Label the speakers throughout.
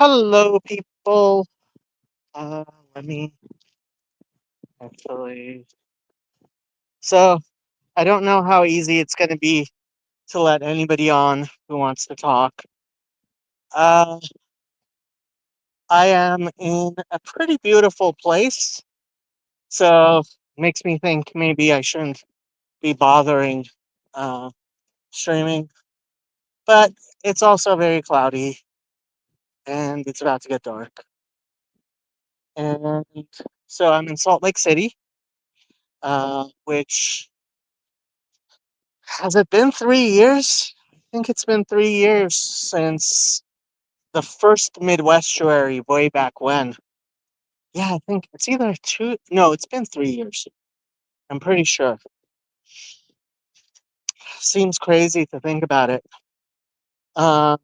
Speaker 1: Hello, people. Uh, Let me actually. So, I don't know how easy it's going to be to let anybody on who wants to talk. Uh, I am in a pretty beautiful place, so makes me think maybe I shouldn't be bothering uh, streaming. But it's also very cloudy, and it's about to get dark. And so I'm in Salt Lake City, which has it been 3 years? I think it's been 3 years since the first Midwestuary way back when. Yeah, I think it's either two. No, it's been 3 years. I'm pretty sure. Seems crazy to think about it. Um,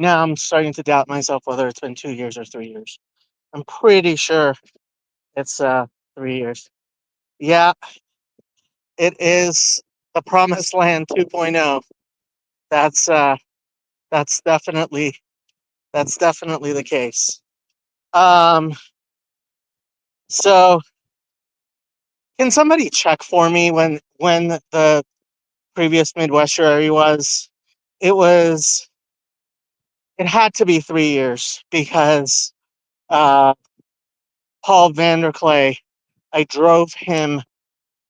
Speaker 1: Now I'm starting to doubt myself whether it's been 2 years or 3 years. I'm pretty sure it's 3 years. Yeah, it is the Promised Land 2.0. That's uh, that's definitely that's definitely the case. Um, so can somebody check for me when the previous Midwestuary was? It was it had to be 3 years because uh, Paul Vanderklay. I drove him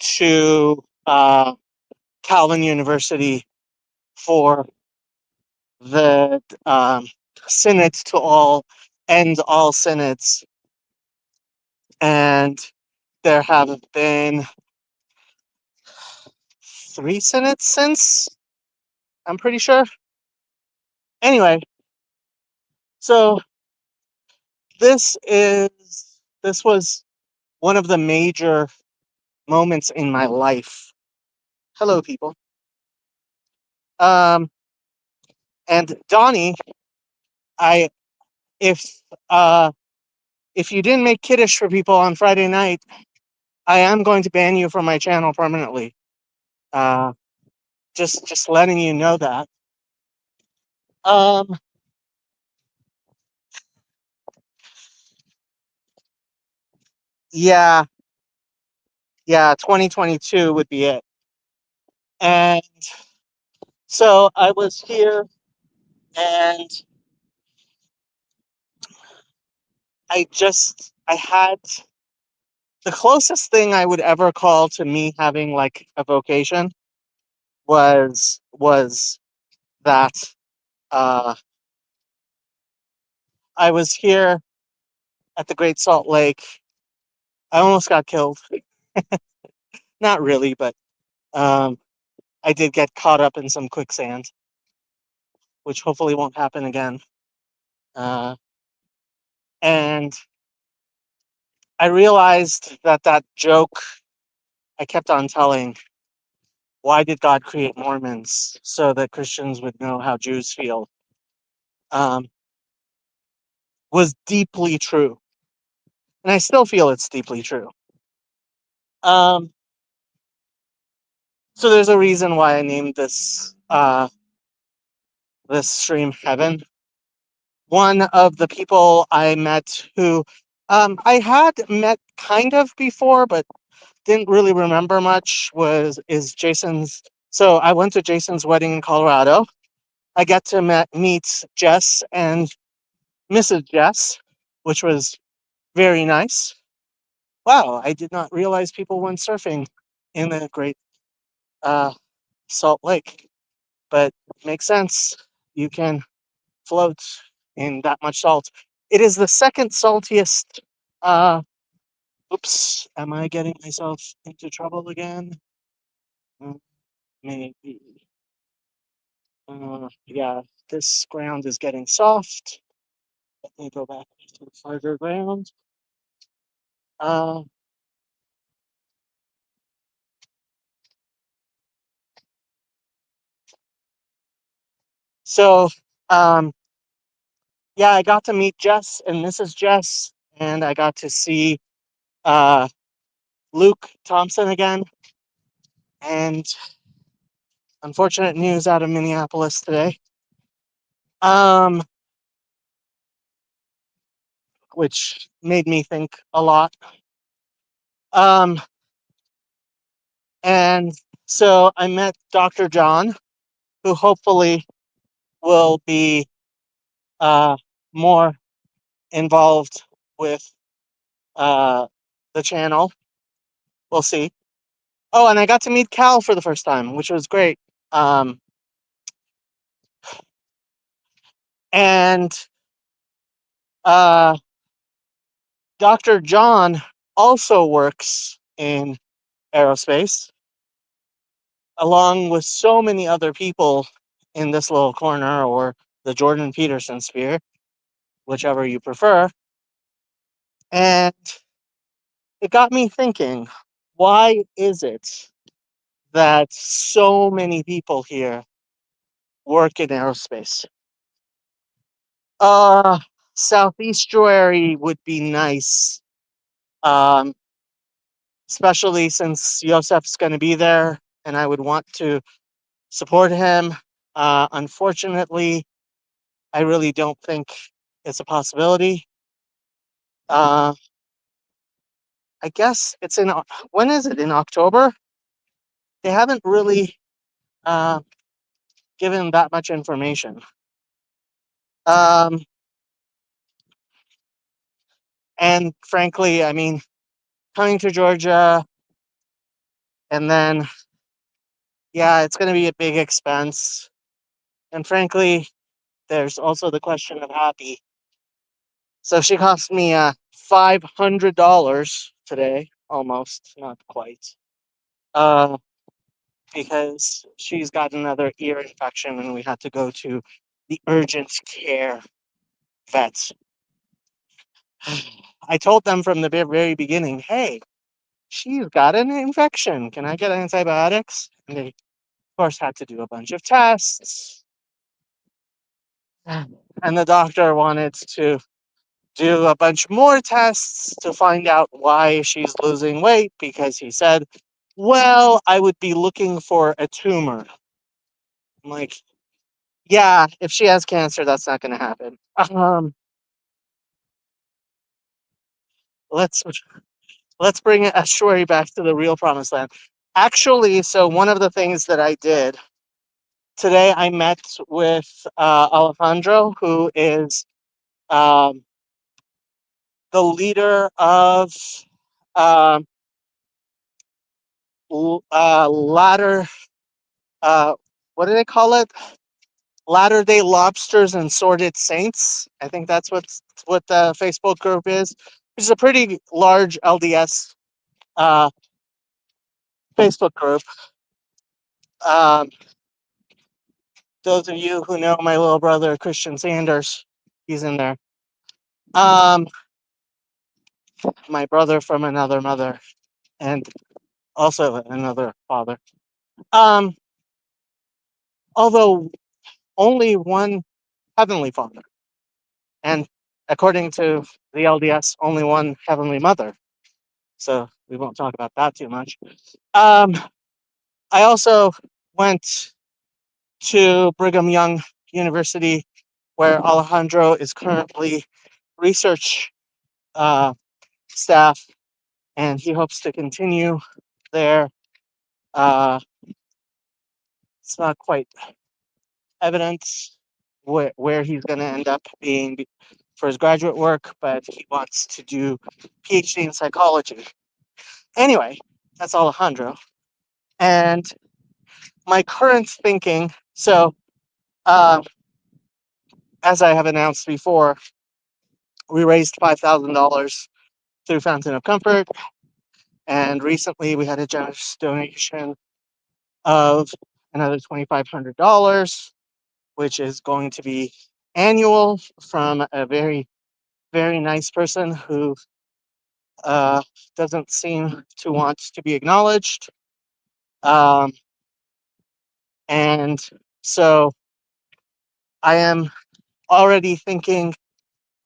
Speaker 1: to Calvin University for the synod to all end all synods, and there have been three synods since. I'm pretty sure. Anyway, so this was one of the major moments in my life. Hello, people. Um, and Donnie, I if uh if you didn't make kiddish for people on Friday night, I am going to ban you from my channel permanently. Uh, just letting you know that. Um, yeah, yeah, 2022 would be it. And so I was here, and I had the closest thing I would ever call to me having like a vocation was that I was here at the Great Salt Lake. I almost got killed. Not really, but um, I did get caught up in some quicksand, which hopefully won't happen again. Uh, and I realized that joke I kept on telling, why did God create Mormons so that Christians would know how Jews feel, um, was deeply true. And I still feel it's deeply true. Um, so there's a reason why I named this stream Heaven. One of the people I met who I had met kind of before, but didn't really remember much is Jason's. So I went to Jason's wedding in Colorado. I got to meet Jess and Mrs. Jess, which was very nice. Wow, I did not realize people went surfing in the Great uh, Salt Lake, but makes sense. You can float in that much salt. It is the second saltiest. Uh, Oops, am I getting myself into trouble again? Mm, maybe. Yeah, this ground is getting soft. Let me go back to the harder ground. Uh, so, um, yeah, I got to meet Jess and Mrs. Jess, and I got to see uh, Luke Thompson again. And unfortunate news out of Minneapolis today. um, which made me think a lot. Um, and so I met Dr. John, who hopefully will be uh, more involved with uh, the channel. We'll see. Oh, and I got to meet Cal for the first time, which was great. Um, and uh, Dr. John also works in aerospace, along with so many other people in this little corner, or the Jordan Peterson sphere, whichever you prefer. And it got me thinking, why is it that so many people here work in aerospace? Uh, Southeastuary would be nice, um, especially since Yosef's going to be there and I would want to support him. Unfortunately, I really don't think it's a possibility. Uh, I guess it's in, when is it? In October? They haven't really uh, given that much information. Um, and frankly, I mean, coming to Georgia and then, yeah, it's going to be a big expense. And frankly, there's also the question of Happy. So she cost me $500 today, almost, not quite. Uh, because she's got another ear infection and we had to go to the urgent care vet. I told them from the very beginning, hey, she's got an infection. Can I get antibiotics? And they, of course, had to do a bunch of tests. And the doctor wanted to do a bunch more tests to find out why she's losing weight because he said, well, I would be looking for a tumor. I'm like, yeah, if she has cancer, that's not going to happen. Let's let's bring a story back to the real promised land. Actually, so one of the things that I did today, I met with Alejandro, who is um, the leader of um, Ladder. Uh, what do they call it? Latter Day Lobsters and Sordid Saints. I think that's what the Facebook group is, which is a pretty large LDS uh, Facebook group. Um, those of you who know my little brother Christian Sanders, he's in there. Um, my brother from another mother and also another father. Um, although only one heavenly father, and according to the LDS, only one heavenly mother. So we won't talk about that too much. Um, I also went to Brigham Young University, where Alejandro is currently research uh, staff, and he hopes to continue there. It's not quite evident where he's going to end up being for his graduate work, but he wants to do PhD in psychology. Anyway, that's Alejandro. And my current thinking, so uh, as I have announced before, we raised $5,000 through Fountain of Comfort, and recently we had a generous donation of another $2,500, which is going to be annual from a very, very nice person who uh, doesn't seem to want to be acknowledged. Um, and so I am already thinking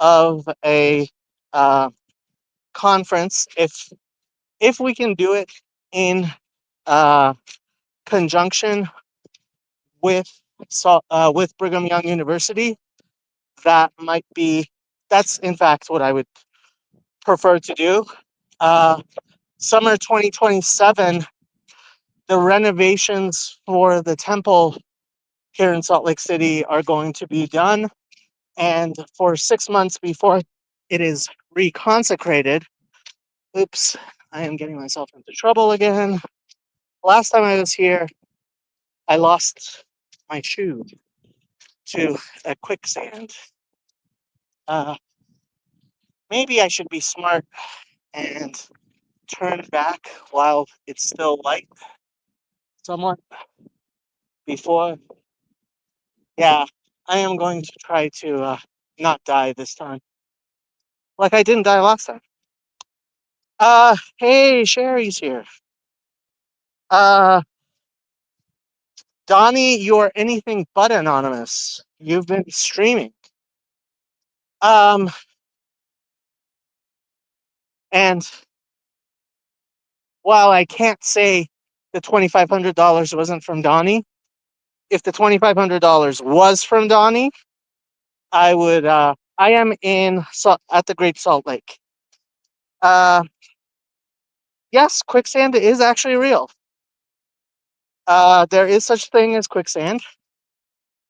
Speaker 1: of a uh, conference if we can do it in uh, conjunction with with Brigham Young University. that might be, that's in fact what I would prefer to do. Uh, Summer 2027, the renovations for the temple here in Salt Lake City are going to be done. And for 6 months before it is reconsecrated, oops, I am getting myself into trouble again. Last time I was here, I lost my shoe to a quicksand. Uh, Maybe I should be smart and turn back while it's still light somewhat before. Yeah, I am going to try to not die this time. Like I didn't die last time. Hey, Sherry's here. Uh, Donnie, you're anything but anonymous. You've been streaming. Um, and while I can't say the $2,500 wasn't from Donnie, if the $2,500 was from Donnie, I would. I am at the Great Salt Lake. Uh, yes, quicksand is actually real. There is such thing as quicksand.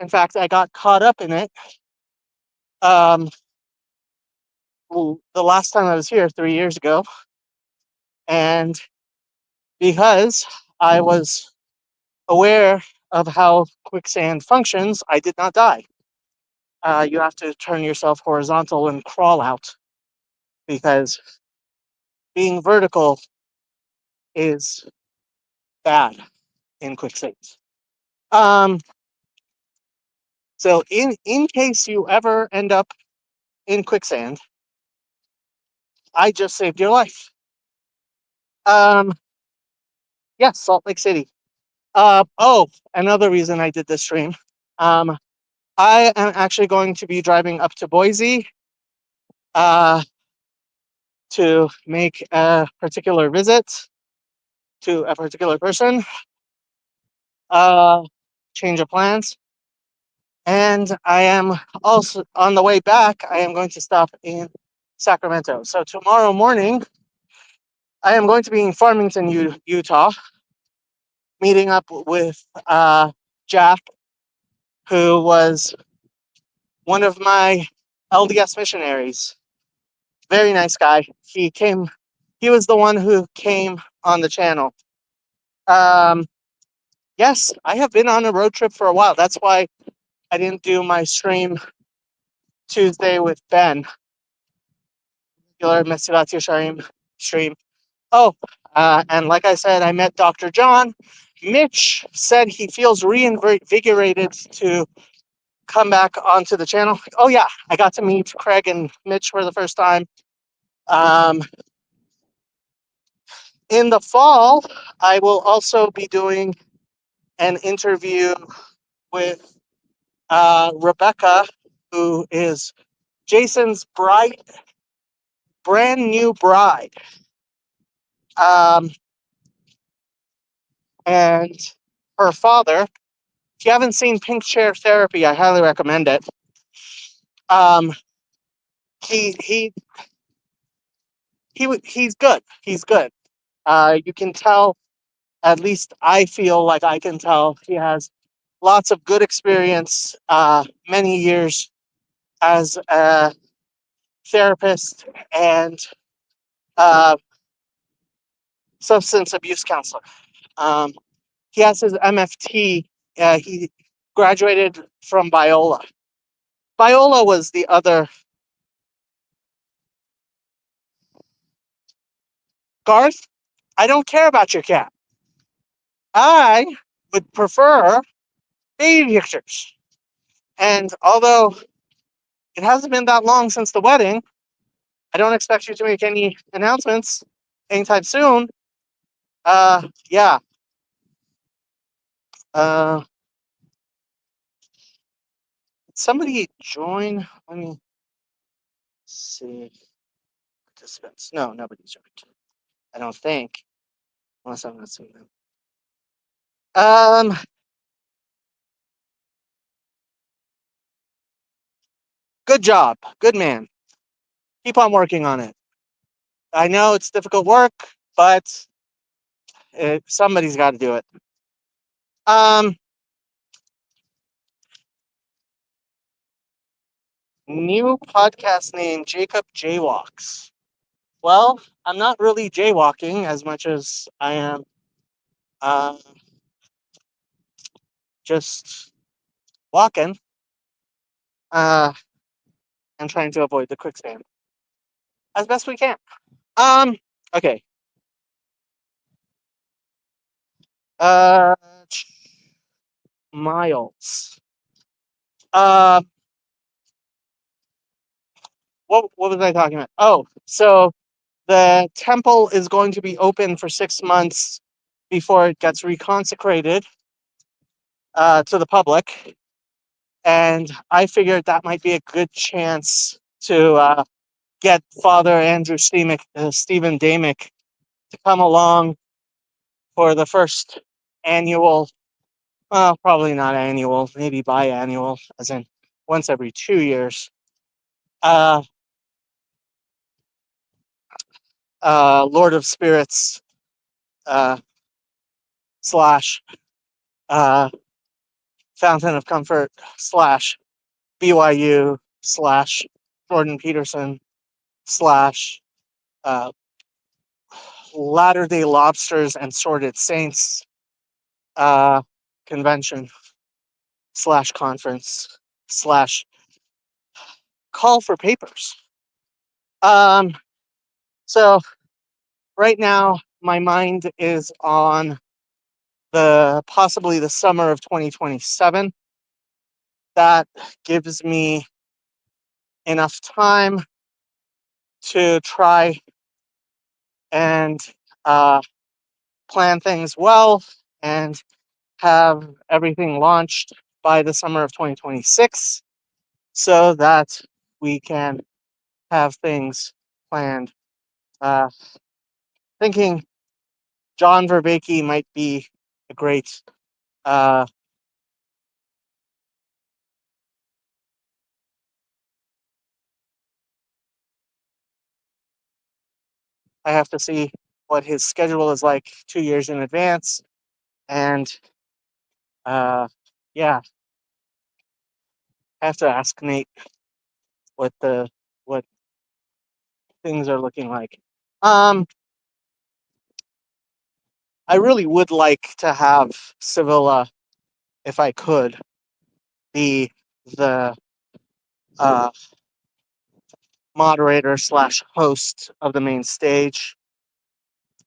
Speaker 1: In fact, I got caught up in it. Um, the last time I was here 3 years ago, and because I was aware of how quicksand functions, I did not die. You have to turn yourself horizontal and crawl out because being vertical is bad in quicksand. Um, so in case you ever end up in quicksand, I just saved your life. Um, yes, Salt Lake City. Oh, another reason I did this stream. Um, I am actually going to be driving up to Boise uh, to make a particular visit to a particular person, uh, change of plans. And I am also on the way back, I am going to stop in Sacramento. So tomorrow morning, I am going to be in Farmington, Utah, meeting up with Jack, who was one of my LDS missionaries. Very nice guy. He was the one who came on the channel. Um, yes, I have been on a road trip for a while. That's why I didn't do my stream Tuesday with Ben. Stream. Oh, and like I said, I met Dr. John. Mitch said he feels reinvigorated to come back onto the channel. Oh yeah, I got to meet Craig and Mitch for the first time. Um, in the fall, I will also be doing an interview with Rebecca, who is Jason's brand new bride. Um, and her father. If you haven't seen Pink Chair Therapy, I highly recommend it. Um, he he he's good. He's good. You can tell. At least I feel like I can tell he has lots of good experience. Many years as a therapist and uh, substance abuse counselor. Um, he has his MFT. He graduated from Biola. Biola was the other. Garth, I don't care about your cat. I would prefer baby pictures. And although it hasn't been that long since the wedding, I don't expect you to make any announcements anytime soon. Yeah. Uh, Somebody join. Let me see. Participants. No, nobody's joined. I don't think. Unless I'm not seeing them. Um, Good job. Good man. Keep on working on it. I know it's difficult work, but somebody's got to do it. Um, New podcast name Jacob Jaywalks. Well, I'm not really jaywalking as much as I am uh, just walking uh, and trying to avoid the quicksand as best we can. Um, okay. Uh, Miles. Uh, what was I talking about? Oh, so the temple is going to be open for 6 months before it gets reconsecrated to the public, and I figured that might be a good chance to get Father Andrew Stephen Damick to come along for the first annual, well, probably not annual, maybe biannual, as in once every 2 years, uh, Lord of Spirits uh, slash uh, Fountain of Comfort slash BYU slash Jordan Peterson slash uh, Latter Day Lobsters and Sordid Saints uh, convention slash conference slash call for papers. Um, so right now my mind is on possibly the summer of 2027. That gives me enough time to try and uh, plan things well and have everything launched by the summer of 2026 so that we can have things planned. Uh, Thinking John Vervaeke might be a great uh, I have to see what his schedule is like 2 years in advance. And yeah, I have to ask Nate what the what things are looking like. Um, I really would like to have Sevilla, if I could, be the uh, moderator slash host of the main stage.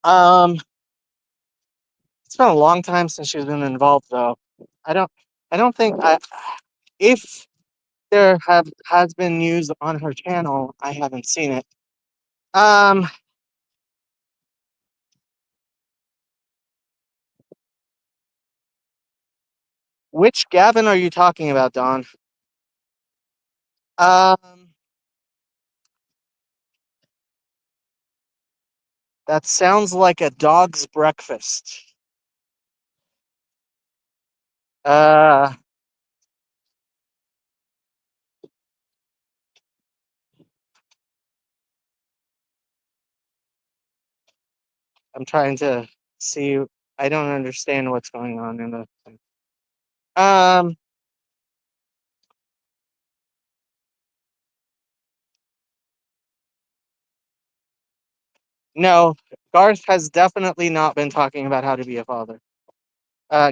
Speaker 1: Um, it's been a long time since she's been involved, though. I don't, I don't think if there has been news on her channel, I haven't seen it. Um, which Gavin are you talking about, Don? Um, that sounds like a dog's breakfast. Uh, I'm trying to see. I don't understand what's going on in the thing. No, Garth has definitely not been talking about how to be a father.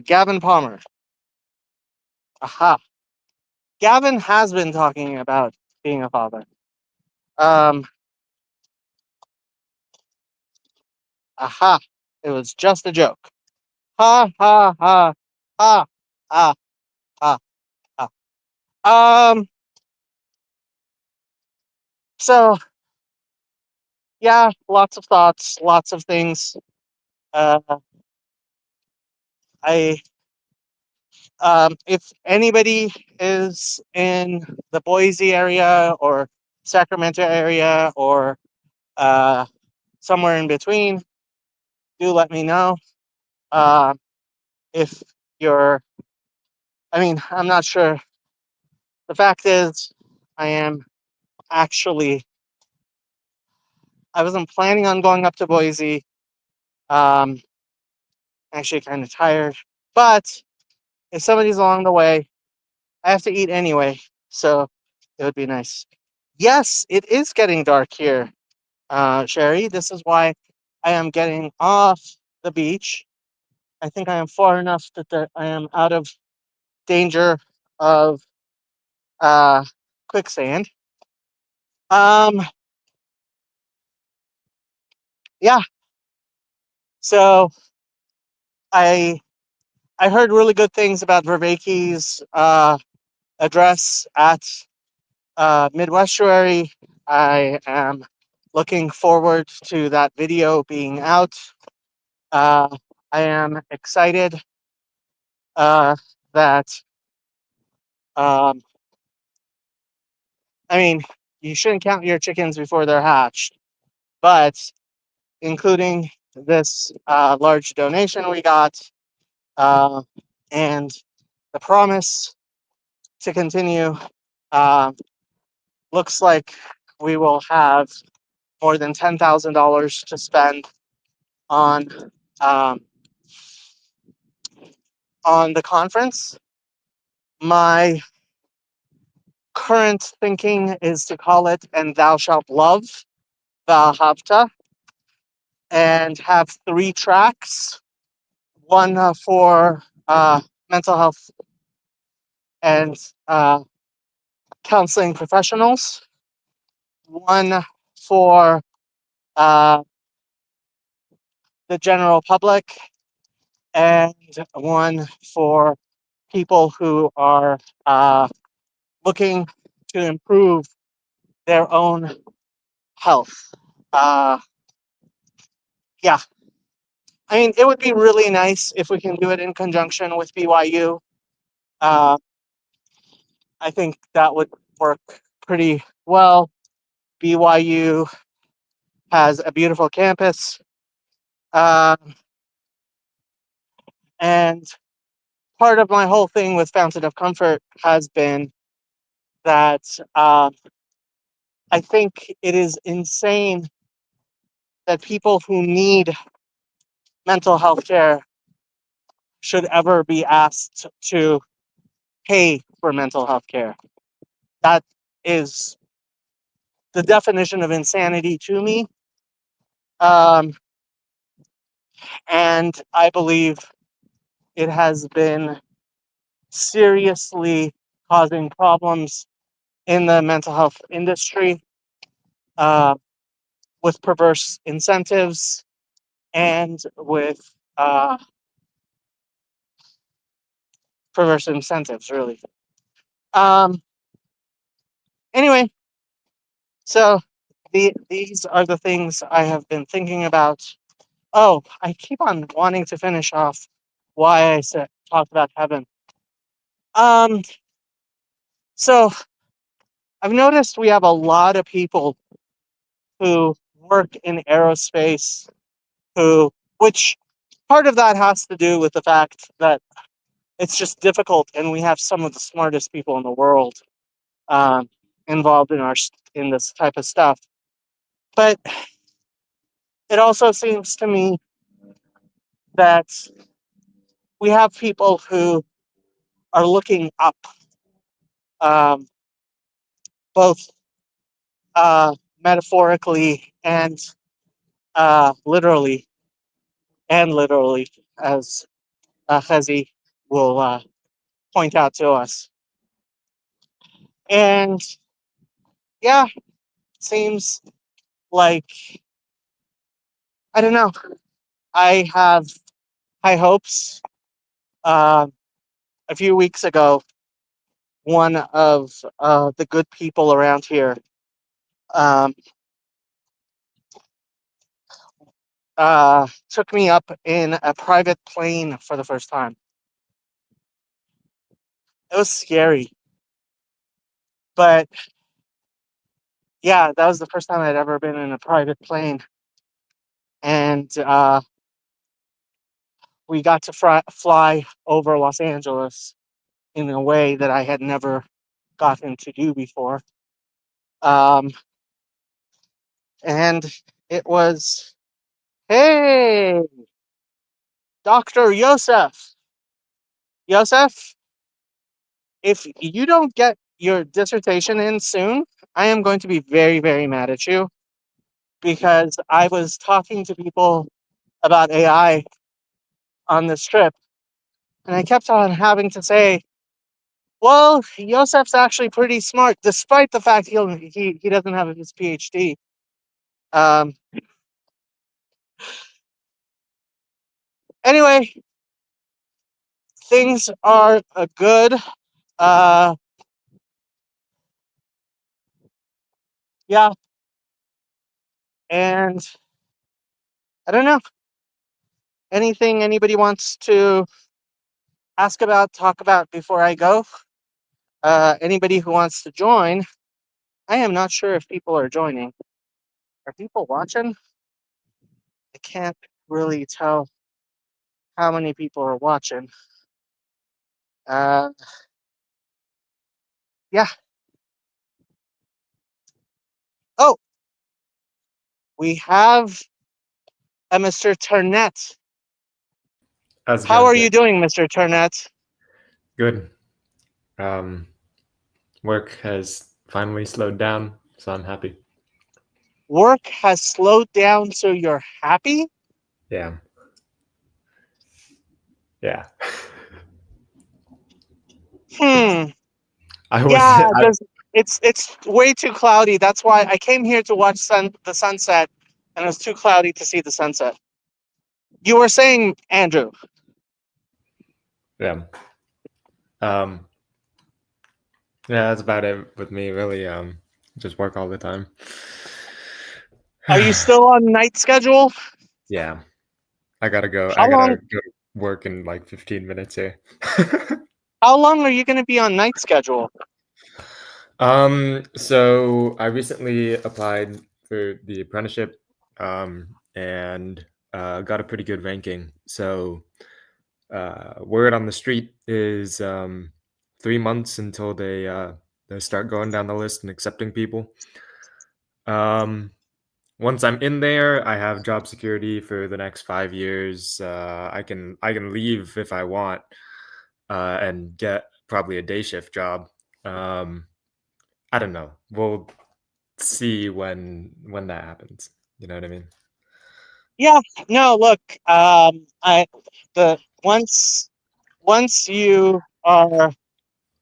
Speaker 1: Gavin Palmer. Aha. Gavin has been talking about being a father. Um, aha. It was just a joke. Ha ha ha ha ha ha ha. Um, so yeah, lots of thoughts, lots of things. Uh, I if anybody is in the Boise area or Sacramento area or uh, somewhere in between, do let me know. Uh, if you're, I mean, I'm not sure. The fact is, I am actually, I wasn't planning on going up to Boise. Um, Actually, kind of tired. But if somebody's along the way, I have to eat anyway. So it would be nice. Yes, it is getting dark here, Sherry. This is why I am getting off the beach. I think I am far enough that I am out of danger of uh, quicksand. Um, yeah. So I I heard really good things about Vervaeke's address at Midwestuary. I am looking forward to that video being out. I am excited that um, I mean, you shouldn't count your chickens before they're hatched, but including this large donation we got uh, and the promise to continue, uh, looks like we will have more than $10,000 to spend on um, on the conference. My current thinking is to call it "And Thou Shalt Love Vahavta" and have 3 tracks: one for mental health and counseling professionals, one for uh, the general public, and one for people who are looking to improve their own health. Uh, yeah, I mean, it would be really nice if we can do it in conjunction with BYU. Uh, I think that would work pretty well. BYU has a beautiful campus, uh, and part of my whole thing with Fountain of Comfort has been that I think it is insane that people who need mental health care should ever be asked to pay for mental health care. That is the definition of insanity to me. Um, and I believe it has been seriously causing problems in the mental health industry uh, with perverse incentives and with perverse incentives, really. Um, anyway, so these are the things I have been thinking about. Oh, I keep on wanting to finish off why I said talk about heaven. Um, so I've noticed we have a lot of people who work in aerospace who, which part of that has to do with the fact that it's just difficult, and we have some of the smartest people in the world um, involved in this type of stuff. But it also seems to me that we have people who are looking up, um, both metaphorically literally, and literally, as Chazi will point out to us. And yeah, it seems like, I don't know, I have high hopes. Uh, a few weeks ago, one of the good people around here um, took me up in a private plane for the first time. It was scary, but yeah, that was the first time I'd ever been in a private plane, and we got to fly over Los Angeles in a way that I had never gotten to do before. Um, and it was, hey, Dr. Yosef. Yosef, if you don't get your dissertation in soon, I am going to be very, very mad at you because I was talking to people about AI on this trip, and I kept on having to say, well, Yosef's actually pretty smart, despite the fact he doesn't have his PhD. Um, anyway, things are good. Uh, yeah, and I don't know. Anything anybody wants to ask about, talk about before I go? Anybody who wants to join, I am not sure if people are joining. Are people watching? I can't really tell how many people are watching. Uh, yeah. Oh, we have a Mr. Turnett.
Speaker 2: How's it
Speaker 1: How
Speaker 2: going,
Speaker 1: are
Speaker 2: Jay?
Speaker 1: you doing, Mr. Turnett?
Speaker 2: Good. Um, Work has finally slowed down, so I'm happy.
Speaker 1: Work has slowed down, so you're happy?
Speaker 2: Yeah. Yeah.
Speaker 1: Hmm.
Speaker 2: I was.
Speaker 1: Yeah, it's way too cloudy. That's why I came here to watch the sunset, and it was too cloudy to see the sunset. You were saying, Andrew.
Speaker 2: Yeah. Um, yeah, that's about it with me, really. Just work all the time.
Speaker 1: Are you still on night schedule?
Speaker 2: Yeah. I gotta go. I
Speaker 1: How long?
Speaker 2: gotta go to work in like 15 minutes here.
Speaker 1: How long are you going to be on night schedule?
Speaker 2: So I recently applied for the apprenticeship, and got a pretty good ranking. So word on the street is 3 months until they start going down the list and accepting people. Um, Once I'm in there, I have job security for the next 5 years. I can leave if I want, and get probably a day shift job. Um, I don't know. We'll see when that happens. You know what I mean?
Speaker 1: Yeah. No. Look. I the once you are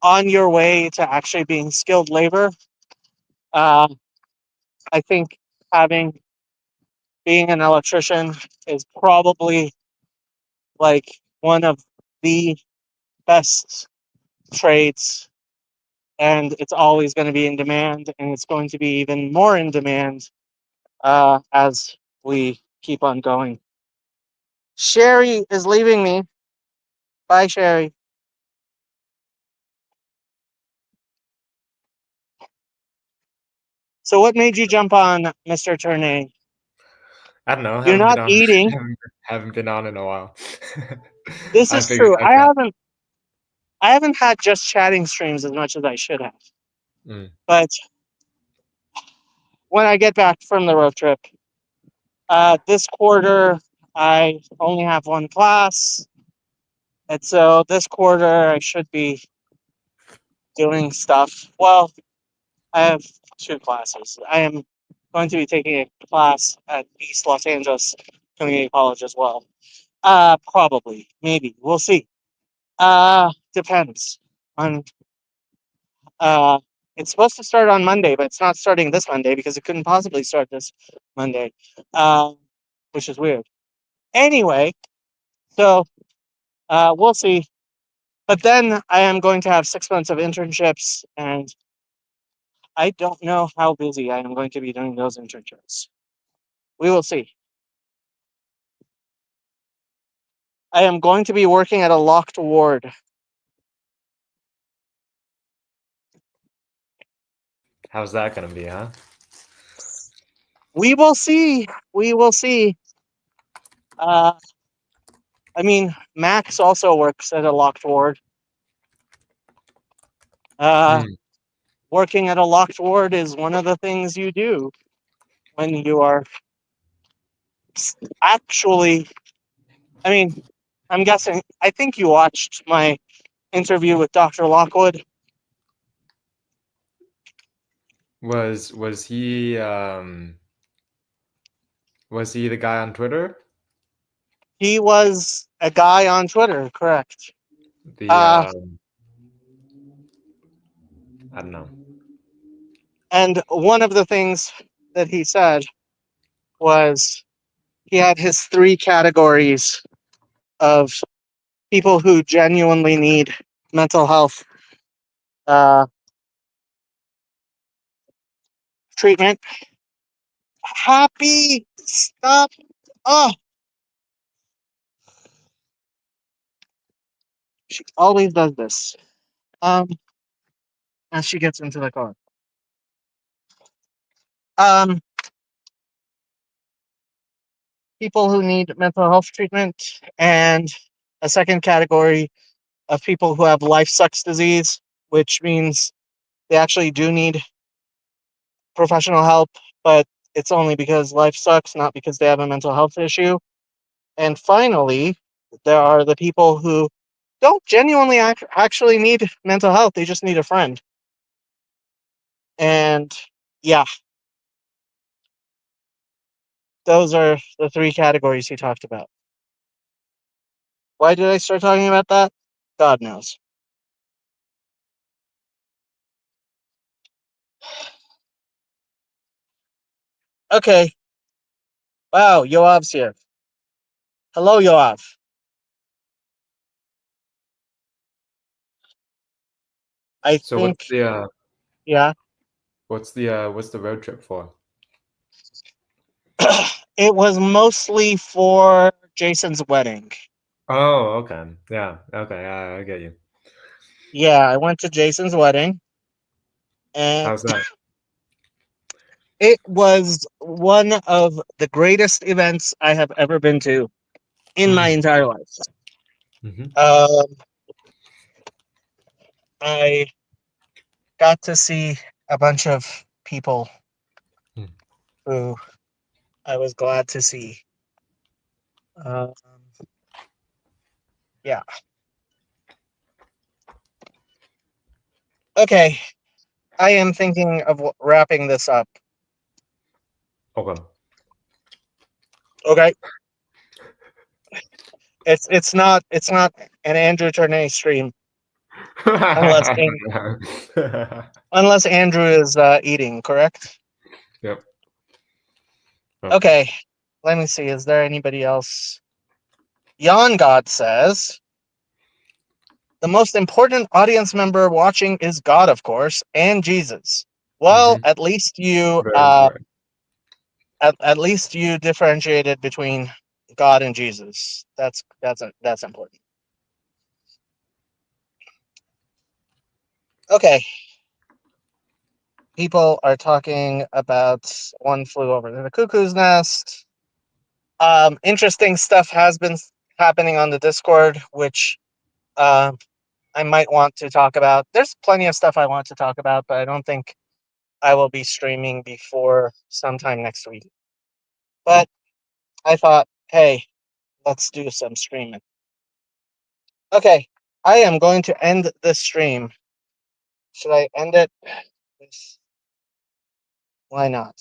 Speaker 1: on your way to actually being skilled labor, uh, I think having being an electrician is probably like one of the best trades, and it's always going to be in demand, and it's going to be even more in demand as we keep on going. Sherry is leaving me. Bye, Sherry. So, what made you jump on, Mr. Tournay?
Speaker 2: I don't know.
Speaker 1: You're
Speaker 2: Haven't been
Speaker 1: not
Speaker 2: on.
Speaker 1: eating.
Speaker 2: Haven't been on in a while.
Speaker 1: This
Speaker 2: I
Speaker 1: is
Speaker 2: figured
Speaker 1: true.
Speaker 2: I'd
Speaker 1: I haven't had just chatting streams as much as I should have.
Speaker 2: Mm.
Speaker 1: But when I get back from the road trip, this quarter I only have one class, and so this quarter I should be doing stuff. Well, I have two classes. I am going to be taking a class at East Los Angeles Community College as well. Probably, maybe, we'll see. Depends on. Uh, it's supposed to start on Monday, but it's not starting this Monday because it couldn't possibly start this Monday, which is weird. Anyway, so we'll see. But then I am going to have 6 months of internships, and I don't know how busy I am going to be doing those internships. We will see. I am going to be working at a locked ward.
Speaker 2: How's that gonna be, huh?
Speaker 1: We will see. We will see. Uh, I mean, Max also works at a locked ward. Uh,
Speaker 2: Mm.
Speaker 1: working at a locked ward is one of the things you do when you are actually. I mean, I'm guessing. I think you watched my interview with Dr. Lockwood.
Speaker 2: Was he the guy on Twitter?
Speaker 1: He was a guy on Twitter, correct?
Speaker 2: The I don't know.
Speaker 1: And one of the things that he said was he had his 3 categories of people who genuinely need mental health treatment. Happy, stop. Oh, she always does this. As she gets into the car. Um, People who need mental health treatment, and a second category of people who have life sucks disease, which means they actually do need professional help, but it's only because life sucks, not because they have a mental health issue. And finally, there are the people who don't genuinely actually need mental health, they just need a friend. And yeah, those are the 3 categories he talked about. Why did I start talking about that? God knows. Okay. Wow, Yoav's here. Hello, Yoav. I
Speaker 2: So
Speaker 1: think, yeah.
Speaker 2: what's the road trip for?
Speaker 1: It was mostly for Jason's wedding.
Speaker 2: Oh, okay. Yeah. Okay. I get you.
Speaker 1: Yeah, I went to Jason's wedding, and
Speaker 2: How's that?
Speaker 1: it was one of the greatest events I have ever been to in my entire life.
Speaker 2: Mm-hmm.
Speaker 1: I got to see a bunch of people who I was glad to see. Yeah. Okay. I am thinking of wrapping this up.
Speaker 2: Okay.
Speaker 1: Okay. It's not an Andrew Tournay stream unless Andrew is eating, correct?
Speaker 2: Yep.
Speaker 1: Okay. Let me see. Is there anybody else? Yon God says the most important audience member watching is God, of course, and Jesus. Well,
Speaker 2: Mm-hmm.
Speaker 1: at least you
Speaker 2: Very important.
Speaker 1: at least you differentiated between God and Jesus. That's important. Okay. People are talking about One Flew Over the Cuckoo's Nest. Interesting stuff has been happening on the Discord, which I might want to talk about. There's plenty of stuff I want to talk about, but I don't think I will be streaming before sometime next week. But I thought, hey, let's do some streaming. Okay, I am going to end this stream. Should I end it? Why not?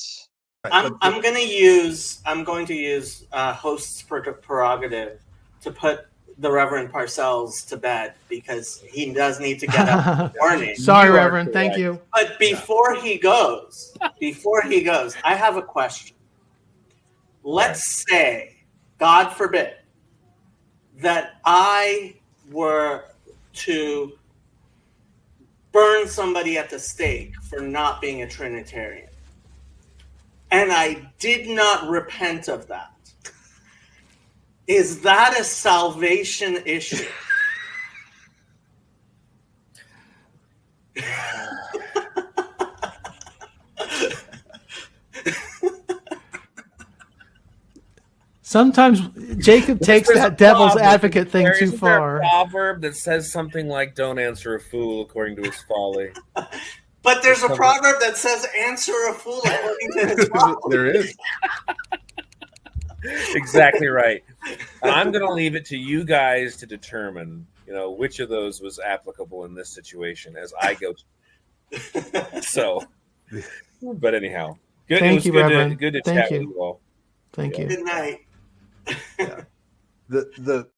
Speaker 1: I'm going to use host's prerogative to put the Reverend Parcells to bed because he does need to get up in the morning.
Speaker 3: Sorry, Reverend. Thank you.
Speaker 1: But before he goes, I have a question. Let's say, God forbid, that I were to burn somebody at the stake for not being a Trinitarian. And I did not repent of that. Is that a salvation issue?
Speaker 3: Sometimes Jacob takes that devil's advocate thing too far.
Speaker 4: There a proverb that says something like, don't answer a fool according to his folly. But there's a proverb that says, "Answer a fool according to his mouth."
Speaker 2: There is.
Speaker 5: Exactly right. And I'm going to leave it to you guys to determine, which of those was applicable in this situation as I go. So, but anyhow, good.
Speaker 3: Thank
Speaker 5: It was
Speaker 3: you,
Speaker 5: good
Speaker 3: Reverend.
Speaker 5: to
Speaker 3: Thank
Speaker 5: chat
Speaker 3: you.
Speaker 5: with you all.
Speaker 3: Thank you.
Speaker 4: Good night.
Speaker 6: The